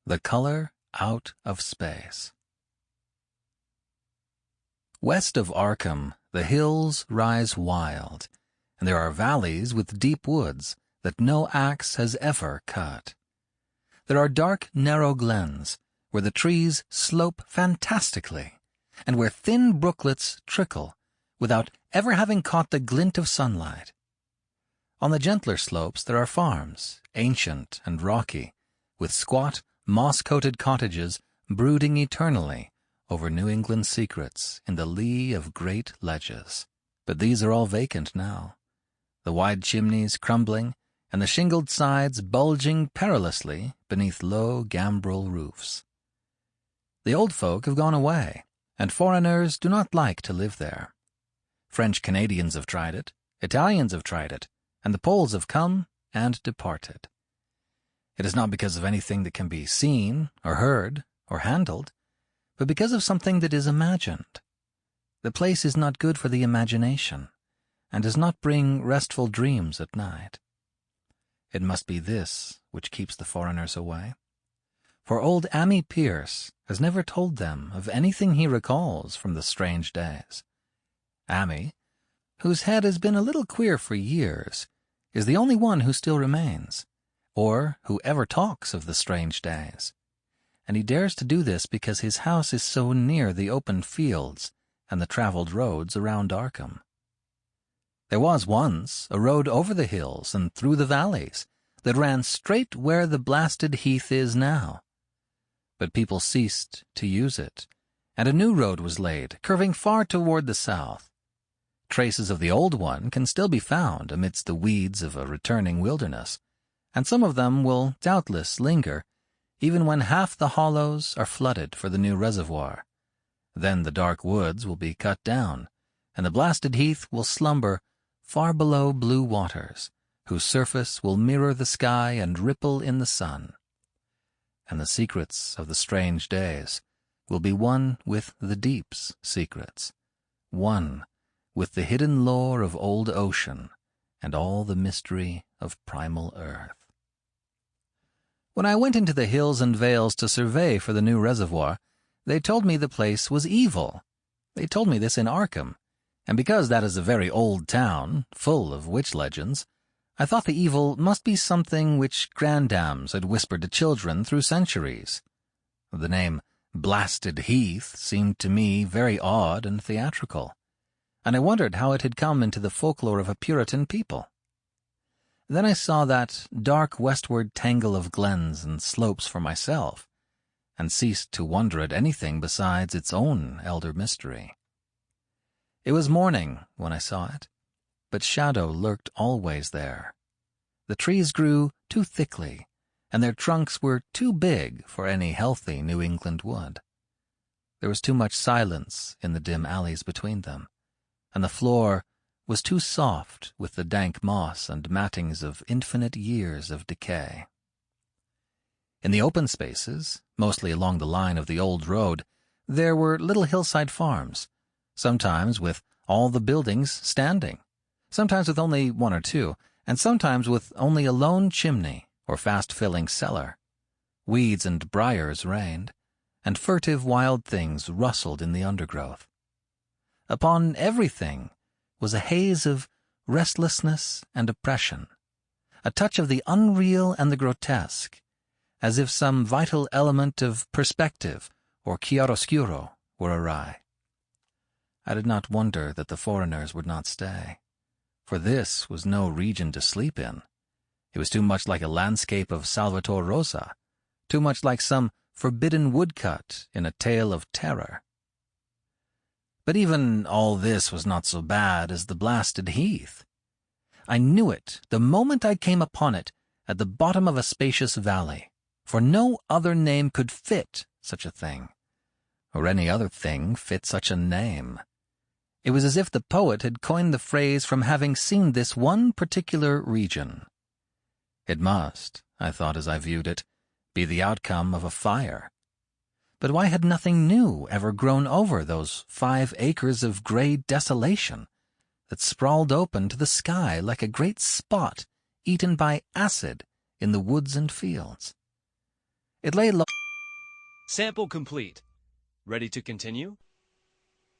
The Color Out of Space. West of Arkham, the hills rise wild, and there are valleys with deep woods that no axe has ever cut. There are dark, narrow glens where the trees slope fantastically, and where thin brooklets trickle without ever having caught the glint of sunlight. On the gentler slopes there are farms, ancient and rocky, with squat, moss-coated cottages brooding eternally over New England secrets in the lee of great ledges. But these are all vacant now, the wide chimneys crumbling and the shingled sides bulging perilously beneath low gambrel roofs. The old folk have gone away, and foreigners do not like to live there. French Canadians have tried it, Italians have tried it, and the Poles have come and departed. It is not because of anything that can be seen or heard or handled, but because of something that is imagined. The place is not good for the imagination, and does not bring restful dreams at night. It must be this which keeps the foreigners away. For old Ammi Pierce has never told them of anything he recalls from the strange days. Ammi, whose head has been a little queer for years, is the only one who still remains, or who ever talks of the strange days. And he dares to do this because his house is so near the open fields and the traveled roads around Arkham. There was once a road over the hills and through the valleys that ran straight where the blasted heath is now. But people ceased to use it, and a new road was laid, curving far toward the south. Traces of the old one can still be found amidst the weeds of a returning wilderness, and some of them will doubtless linger, even when half the hollows are flooded for the new reservoir. Then the dark woods will be cut down, and the blasted heath will slumber far below blue waters, whose surface will mirror the sky and ripple in the sun. And the secrets of the strange days will be one with the deep's secrets, one with the hidden lore of old ocean and all the mystery of primal earth. When I went into the hills and vales to survey for the new reservoir, they told me the place was evil. They told me this in Arkham, and because that is a very old town, full of witch legends, I thought the evil must be something which grandams had whispered to children through centuries. The name Blasted Heath seemed to me very odd and theatrical, and I wondered how it had come into the folklore of a Puritan people. Then I saw that dark westward tangle of glens and slopes for myself, and ceased to wonder at anything besides its own elder mystery. It was morning when I saw it, but shadow lurked always there. The trees grew too thickly, and their trunks were too big for any healthy New England wood. There was too much silence in the dim alleys between them, and the floor was too soft with the dank moss and mattings of infinite years of decay. In the open spaces, mostly along the line of the old road, there were little hillside farms, sometimes with all the buildings standing, sometimes with only one or two, and sometimes with only a lone chimney or fast-filling cellar. Weeds and briars reigned, and furtive wild things rustled in the undergrowth. Upon everything was a haze of restlessness and oppression, a touch of the unreal and the grotesque, as if some vital element of perspective or chiaroscuro were awry. I did not wonder that the foreigners would not stay, for this was no region to sleep in. It was too much like a landscape of Salvator Rosa, too much like some forbidden woodcut in a tale of terror. But even all this was not so bad as the blasted heath. I knew it the moment I came upon it at the bottom of a spacious valley, for no other name could fit such a thing, or any other thing fit such a name. It was as if the poet had coined the phrase from having seen this one particular region. It must, I thought as I viewed it, be the outcome of a fire. But why had nothing new ever grown over those 5 acres of gray desolation that sprawled open to the sky like a great spot eaten by acid in the woods and fields? It lay low Sample complete. Ready to continue?